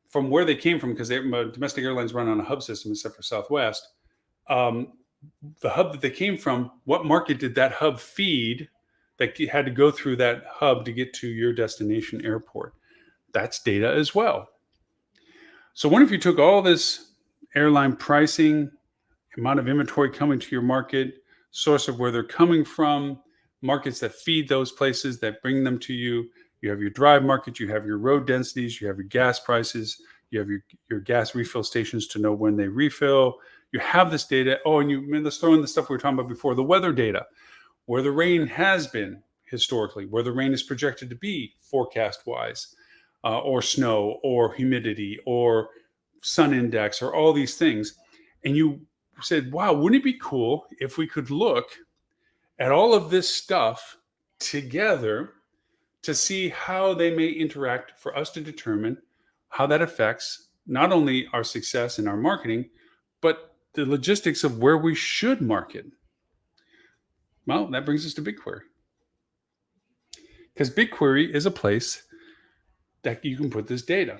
from where they came from, because domestic airlines run on a hub system except for Southwest. The hub that they came from, what market did that hub feed that had to go through that hub to get to your destination airport? That's data as well. So what if you took all this airline pricing, amount of inventory coming to your market, source of where they're coming from, markets that feed those places that bring them to you. You have your drive market, you have your road densities, you have your gas prices, you have your gas refill stations to know when they refill. You have this data. Oh, and let's throw in the stuff we were talking about before, the weather data, where the rain has been historically, where the rain is projected to be forecast-wise, or snow, or humidity, or sun index, or all these things. And you said, wow, wouldn't it be cool if we could look at all of this stuff together to see how they may interact for us to determine how that affects not only our success in our marketing, but the logistics of where we should market. Well, that brings us to BigQuery. Because BigQuery is a place that you can put this data.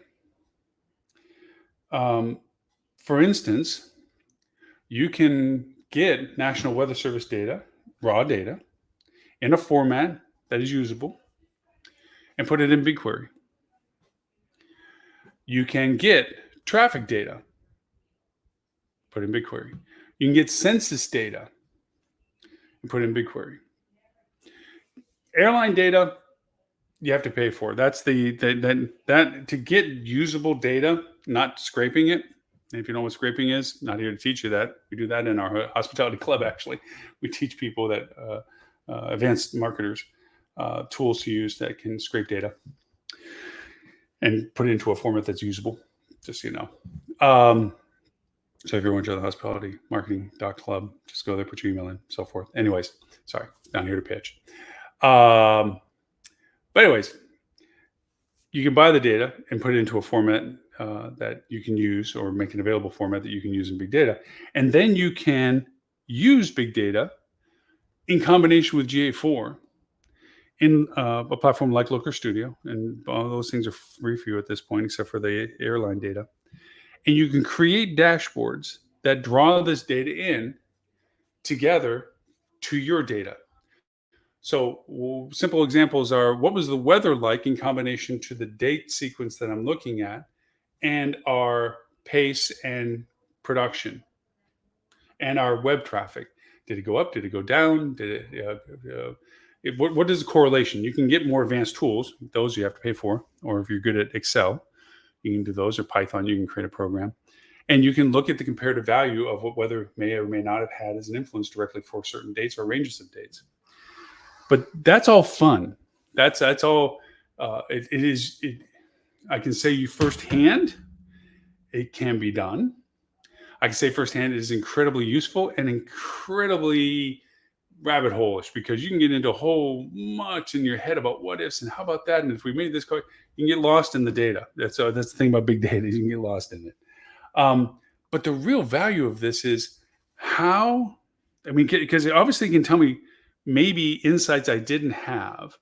For instance, you can get National Weather Service data, raw data, in a format that is usable and put it in BigQuery. You can get traffic data, put in BigQuery. You can get census data and put in BigQuery. Airline data, you have to pay for. That's that to get usable data, not scraping it. And if you know what scraping is, not here to teach you that. We do that in our hospitality club. Actually, we teach people that advanced marketers tools to use that can scrape data and put it into a format that's usable. Just so you know. So if you're going to the hospitality marketing.club, just go there, put your email in, so forth. Anyways, sorry, down here to pitch. But anyways, you can buy the data and put it into a format that you can use, or make an available format that you can use in big data. And then you can use big data in combination with GA4 in a platform like Looker Studio. And all those things are free for you at this point, except for the airline data. And you can create dashboards that draw this data in together to your data. So simple examples are, what was the weather like in combination to the date sequence that I'm looking at and our pace and production and our web traffic? Did it go up? Did it go down? What is the correlation? You can get more advanced tools. Those you have to pay for. Or if you're good at Excel, you can do those, or Python, you can create a program. And you can look at the comparative value of what weather may or may not have had as an influence directly for certain dates or ranges of dates. But that's all fun. That's all. It is. I can say you firsthand, it can be done. I can say firsthand, it is incredibly useful and incredibly rabbit hole-ish, because you can get into a whole much in your head about what ifs and how about that, and if we made this call, you can get lost in the data. That's the thing about big data, is you can get lost in it. But the real value of this is how. I mean, because it obviously can tell me maybe insights I didn't have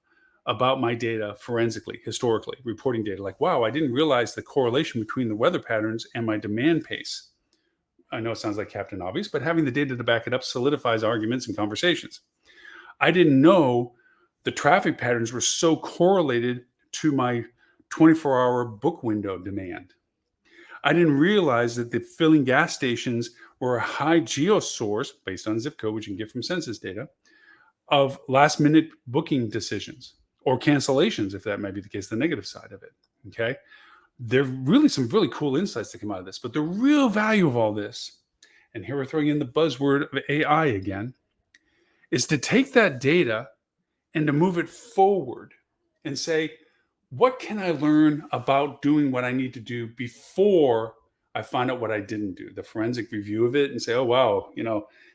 about my data forensically, historically, reporting data. Like, wow, I didn't realize the correlation between the weather patterns and my demand pace. I know it sounds like Captain Obvious, but having the data to back it up solidifies arguments and conversations. I didn't know the traffic patterns were so correlated to my 24-hour book window demand. I didn't realize that the filling gas stations were a high geo source based on zip code, which you can get from census data, of last minute booking decisions or cancellations, if that might be the case, the negative side of it. Okay. There are really some really cool insights that come out of this. But the real value of all this, and here we're throwing in the buzzword of AI again, is to take that data and to move it forward and say, what can I learn about doing what I need to do before I find out what I didn't do? The forensic review of it and say, oh wow,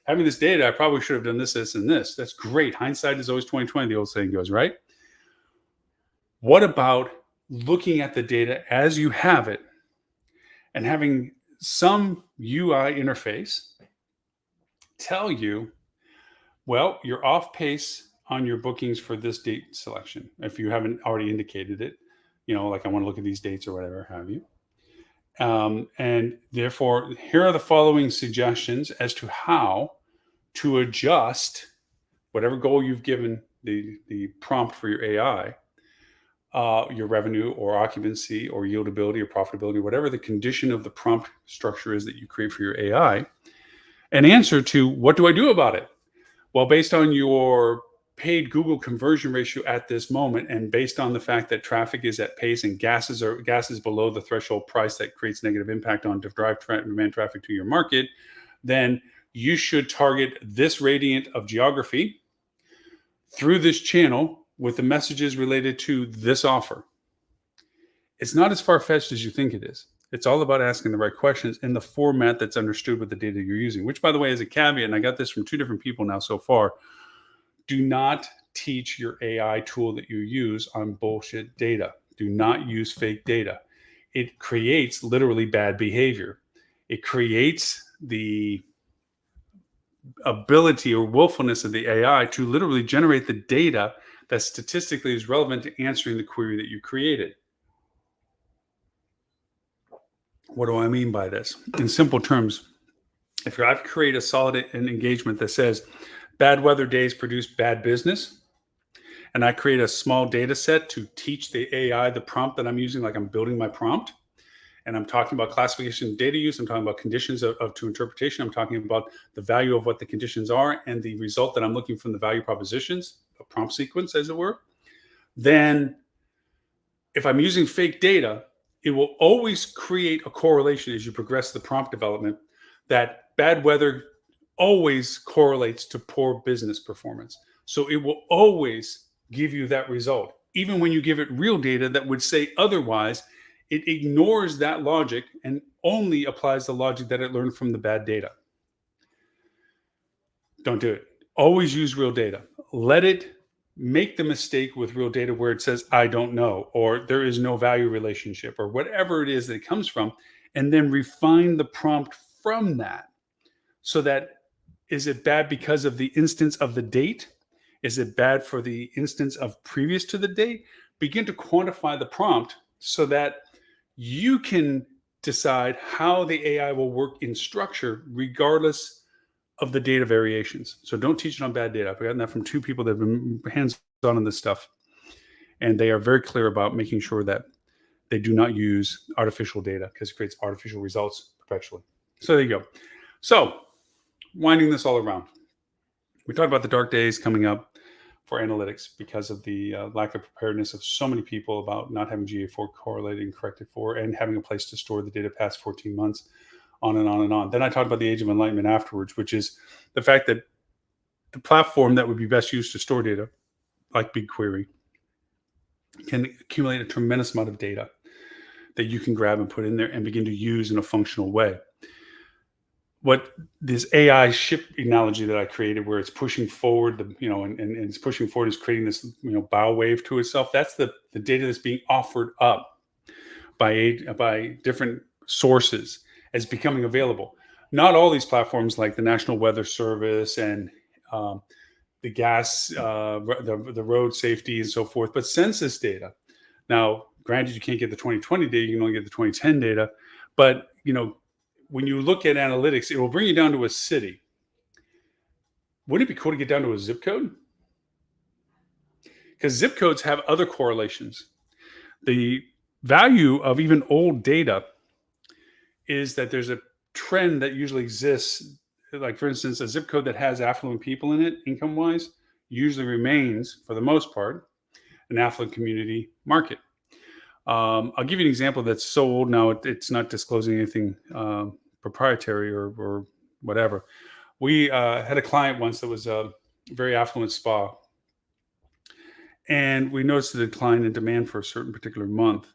having this data, I probably should have done this, this, and this. That's great. Hindsight is always 2020, the old saying goes, right? What about looking at the data as you have it and having some UI interface tell you, well, you're off pace on your bookings for this date selection. If you haven't already indicated it, like I want to look at these dates or whatever have you. And therefore, here are the following suggestions as to how to adjust whatever goal you've given the prompt for your AI, your revenue or occupancy or yieldability or profitability, whatever the condition of the prompt structure is that you create for your AI, an answer to what do I do about it? Well, based on your paid Google conversion ratio at this moment, and based on the fact that traffic is at pace and gas is below the threshold price that creates negative impact on demand traffic to your market, then you should target this radiant of geography through this channel with the messages related to this offer. It's not as far-fetched as you think it is. It's all about asking the right questions in the format that's understood with the data you're using, which, by the way, is a caveat, and I got this from 2 different people now so far. Do not teach your AI tool that you use on bullshit data. Do not use fake data. It creates literally bad behavior. It creates the ability or willfulness of the AI to literally generate the data that statistically is relevant to answering the query that you created. What do I mean by this? In simple terms, if I've created a solid engagement that says bad weather days produce bad business, and I create a small data set to teach the AI the prompt that I'm using, like I'm building my prompt, and I'm talking about classification data use, I'm talking about conditions to interpretation, I'm talking about the value of what the conditions are and the result that I'm looking from the value propositions, a prompt sequence, as it were, then if I'm using fake data, it will always create a correlation as you progress the prompt development that bad weather always correlates to poor business performance. So it will always give you that result. Even when you give it real data that would say otherwise, it ignores that logic and only applies the logic that it learned from the bad data. Don't do it. Always use real data. Let it make the mistake with real data where it says, I don't know, or there is no value relationship, or whatever it is that it comes from, and then refine the prompt from that. So that, is it bad because of the instance of the date? Is it bad for the instance of previous to the date? Begin to quantify the prompt so that you can decide how the AI will work in structure regardless of the data variations. So don't teach it on bad data. I've gotten that from 2 people that have been hands-on on this stuff. And they are very clear about making sure that they do not use artificial data because it creates artificial results perpetually. So there you go. So winding this all around, we talked about the dark days coming up for analytics because of the lack of preparedness of so many people about not having GA4 correlated and corrected for and having a place to store the data past 14 months, on and on and on. Then I talked about the age of enlightenment afterwards, which is the fact that the platform that would be best used to store data, like BigQuery, can accumulate a tremendous amount of data that you can grab and put in there and begin to use in a functional way. What this AI ship analogy that I created, where it's pushing forward, and it's pushing forward, is creating this, bow wave to itself. That's the data that's being offered up by different sources as becoming available. Not all these platforms, like the National Weather Service and the gas, the road safety and so forth, but census data. Now, granted, you can't get the 2020 data; you can only get the 2010 data. But when you look at analytics, it will bring you down to a city. Wouldn't it be cool to get down to a zip code? Because zip codes have other correlations. The value of even old data is that there's a trend that usually exists. Like, for instance, a zip code that has affluent people in it, income wise, usually remains, for the most part, an affluent community market. I'll give you an example that's so old now, it's not disclosing anything proprietary or whatever. We had a client once that was a very affluent spa, and we noticed a decline in demand for a certain particular month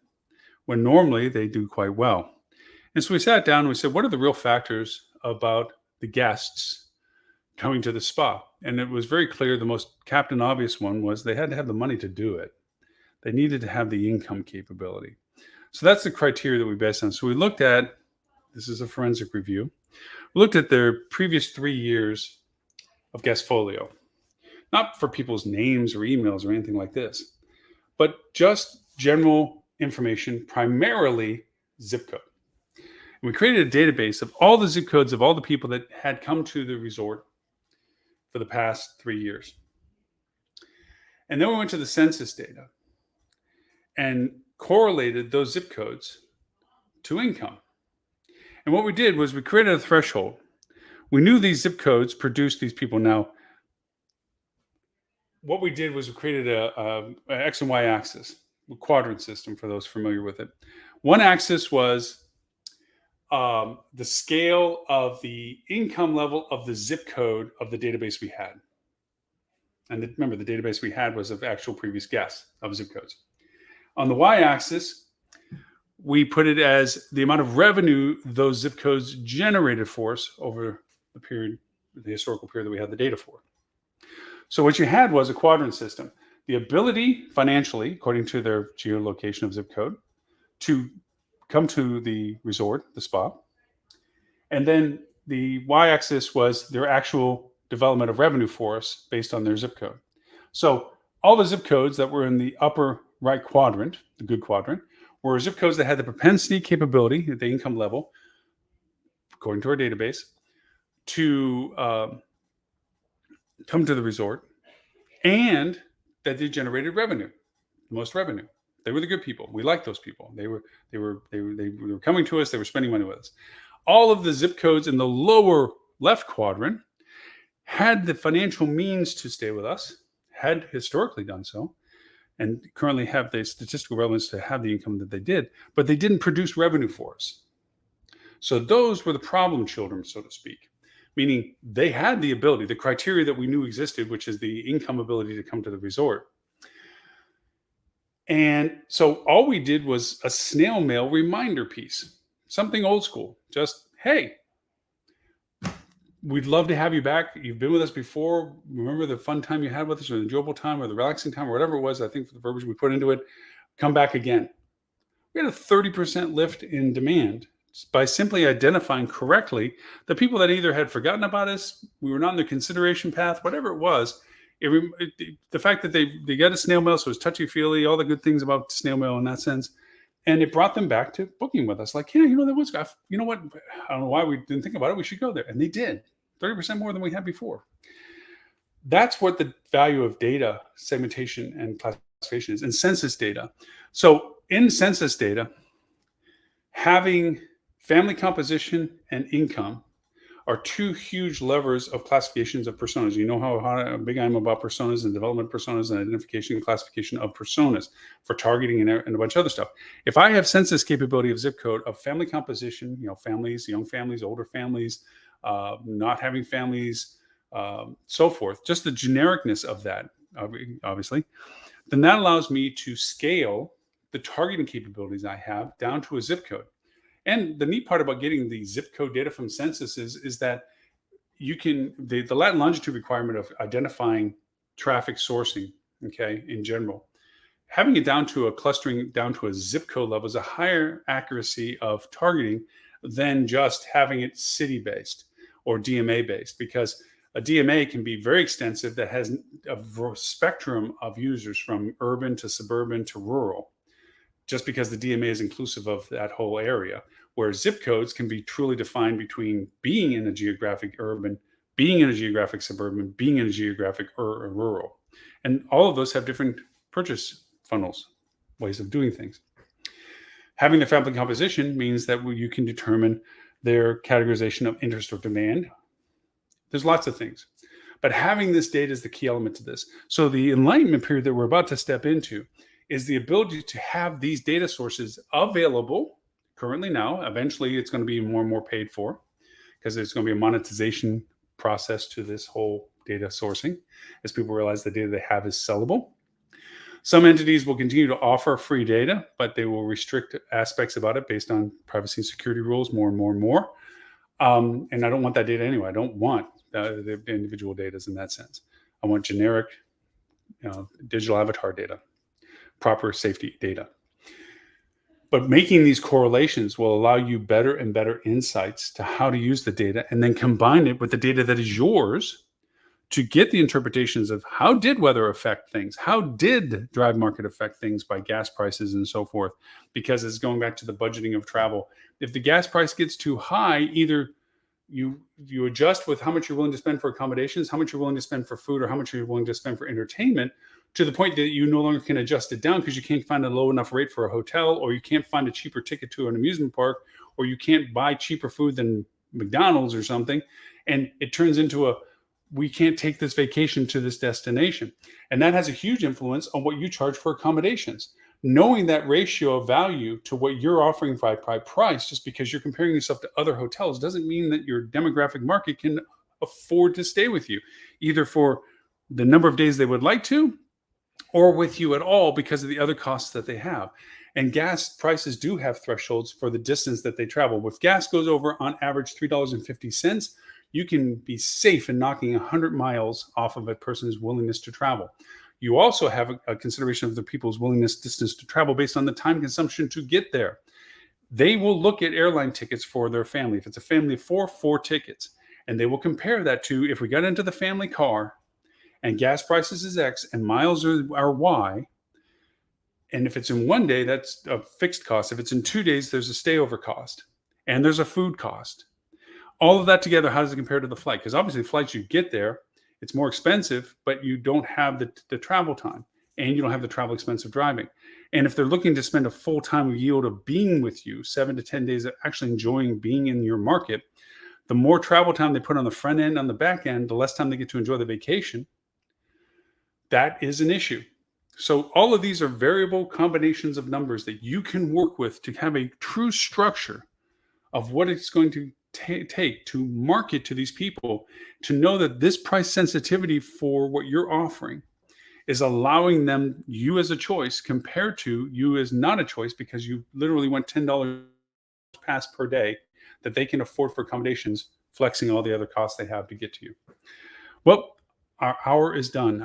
when normally they do quite well. And so we sat down and we said, what are the real factors about the guests coming to the spa? And it was very clear the most captain obvious one was they had to have the money to do it. They needed to have the income capability. So that's the criteria that we based on. So we looked at, this is a forensic review, we looked at their previous 3 years of guest folio, not for people's names or emails or anything like this, but just general information, primarily zip code. And we created a database of all the zip codes of all the people that had come to the resort for the past 3 years. And then we went to the census data and correlated those zip codes to income. And what we did was we created a threshold. We knew these zip codes produced these people. Now, what we did was we created a X and Y axis, a quadrant system for those familiar with it. One axis was the scale of the income level of the zip code of the database we had. And remember, the database we had was of actual previous guests of zip codes. On the y-axis, we put it as the amount of revenue those zip codes generated for us over the period, the historical period that we had the data for. So what you had was a quadrant system. The ability financially, according to their geolocation of zip code, to come to the resort, the spa. And then the y-axis was their actual development of revenue for us based on their zip code. So all the zip codes that were in the upper right quadrant, the good quadrant, were zip codes that had the propensity capability at the income level, according to our database, to come to the resort, and that they generated revenue, the most revenue. They were the good people. We liked those people. They were coming to us. They were spending money with us. All of the zip codes in the lower left quadrant had the financial means to stay with us, had historically done so, and currently have the statistical relevance to have the income that they did, but they didn't produce revenue for us. So those were the problem children, so to speak, meaning they had the ability, the criteria that we knew existed, which is the income ability to come to the resort. And so all we did was a snail mail reminder piece, something old school, just, hey, we'd love to have you back. You've been with us before. Remember the fun time you had with us, or the enjoyable time, or the relaxing time, or whatever it was. I think for the verbiage we put into it, come back again. We had a 30% lift in demand by simply identifying correctly the people that either had forgotten about us, we were not in the consideration path, whatever it was. The fact that they got a snail mail, so it was touchy-feely, all the good things about snail mail in that sense. And it brought them back to booking with us. Like, yeah, there was, you know what? I don't know why we didn't think about it. We should go there. And they did. 30% more than we had before. That's what the value of data segmentation and classification is, and census data. So in census data, having family composition and income are two huge levers of classifications of personas. You know how big I am about personas and development of personas and identification and classification of personas for targeting and a bunch of other stuff. If I have census capability of zip code of family composition, families, young families, older families, not having families, so forth, just the genericness of that, obviously, then that allows me to scale the targeting capabilities I have down to a zip code. And the neat part about getting the zip code data from census is that you can, the lat and longitude requirement of identifying traffic sourcing, okay, in general, having it down to a clustering down to a zip code level is a higher accuracy of targeting than just having it city-based or DMA-based, because a DMA can be very extensive that has a spectrum of users from urban to suburban to rural, just because the DMA is inclusive of that whole area, where zip codes can be truly defined between being in a geographic urban, being in a geographic suburban, being in a geographic rural. And all of those have different purchase funnels, ways of doing things. Having the family composition means that you can determine their categorization of interest or demand. There's lots of things. But having this data is the key element to this. So the enlightenment period that we're about to step into is the ability to have these data sources available currently now. Eventually, it's going to be more and more paid for because there's going to be a monetization process to this whole data sourcing as people realize the data they have is sellable. Some entities will continue to offer free data, but they will restrict aspects about it based on privacy and security rules more and more and more. And I don't want that data anyway. I don't want the individual data in that sense. I want generic digital avatar data, proper safety data. But making these correlations will allow you better and better insights to how to use the data and then combine it with the data that is yours to get the interpretations of how did weather affect things? How did drive market affect things by gas prices and so forth? Because it's going back to the budgeting of travel. If the gas price gets too high, either you adjust with how much you're willing to spend for accommodations, how much you're willing to spend for food, or how much you're willing to spend for entertainment, to the point that you no longer can adjust it down because you can't find a low enough rate for a hotel, or you can't find a cheaper ticket to an amusement park, or you can't buy cheaper food than McDonald's or something. And it turns into we can't take this vacation to this destination. And that has a huge influence on what you charge for accommodations. Knowing that ratio of value to what you're offering by price, just because you're comparing yourself to other hotels, doesn't mean that your demographic market can afford to stay with you, either for the number of days they would like to, or with you at all because of the other costs that they have. And gas prices do have thresholds for the distance that they travel. If gas goes over on average $3.50, you can be safe in knocking 100 miles off of a person's willingness to travel. You also have a consideration of the people's distance to travel based on the time consumption to get there. They will look at airline tickets for their family. If it's a family of four tickets, and they will compare that to if we got into the family car and gas prices is X and miles are Y. And if it's in one day, that's a fixed cost. If it's in 2 days, there's a stayover cost and there's a food cost. All of that together, how does it compare to the flight? Because obviously the flights you get there, it's more expensive, but you don't have the travel time and you don't have the travel expense of driving. And if they're looking to spend a full-time yield of being with you, 7 to 10 days of actually enjoying being in your market, the more travel time they put on the front end, on the back end, the less time they get to enjoy the vacation. That is an issue. So all of these are variable combinations of numbers that you can work with to have a true structure of what it's going to take to market to these people, to know that this price sensitivity for what you're offering is allowing them you as a choice compared to you as not a choice because you literally went $10 past per day that they can afford for accommodations, flexing all the other costs they have to get to you. Well, our hour is done.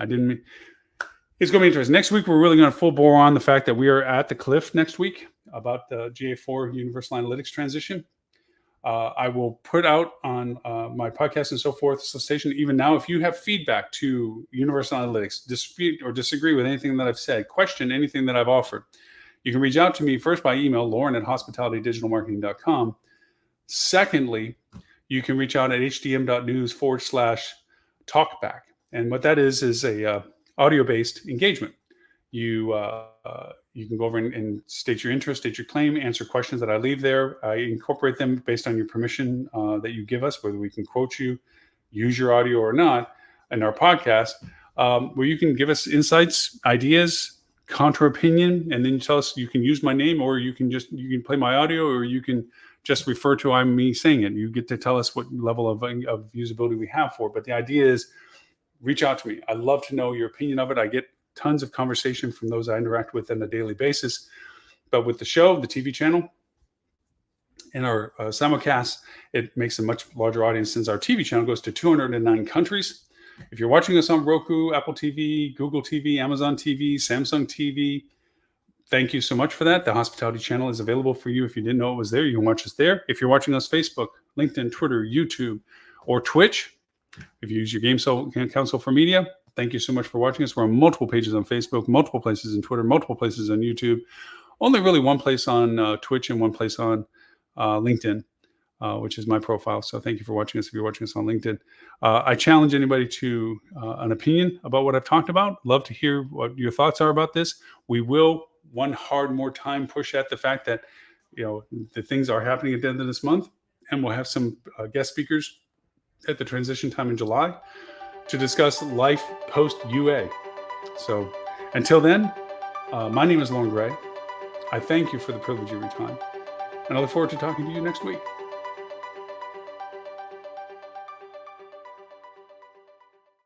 It's going to be interesting. Next week, we're really going to full bore on the fact that we are at the cliff next week about the GA4 Universal Analytics transition. I will put out on my podcast and so forth, solicitation. Even now, if you have feedback to Universal Analytics, dispute or disagree with anything that I've said, question anything that I've offered, you can reach out to me first by email, Loren@hospitalitydigitalmarketing.com. Secondly, you can reach out at hdm.news/talkback. And what that is a audio-based engagement. You can go over and state your interest, state your claim, answer questions that I leave there. I incorporate them based on your permission that you give us, whether we can quote you, use your audio or not, in our podcast, where you can give us insights, ideas, contra opinion, and then you tell us you can use my name, or you can play my audio, or you can just refer to me saying it. You get to tell us what level of usability we have for it. But the idea is, reach out to me. I'd love to know your opinion of it. I get tons of conversation from those I interact with on a daily basis. But with the show, the TV channel, and our simulcast, it makes a much larger audience since our TV channel goes to 209 countries. If you're watching us on Roku, Apple TV, Google TV, Amazon TV, Samsung TV, thank you so much for that. The hospitality channel is available for you. If you didn't know it was there, you can watch us there. If you're watching us Facebook, LinkedIn, Twitter, YouTube, or Twitch, if you use your Game Council for Media, thank you so much for watching us. We're on multiple pages on Facebook, multiple places on Twitter, multiple places on YouTube. Only really one place on Twitch and one place on LinkedIn, which is my profile. So thank you for watching us if you're watching us on LinkedIn. I challenge anybody to an opinion about what I've talked about. Love to hear what your thoughts are about this. We will one hard more time push at the fact that the things are happening at the end of this month, and we'll have some guest speakers at the transition time in July to discuss life post UA. So until then, my name is Loren Gray. I thank you for the privilege of your time, and I look forward to talking to you next week.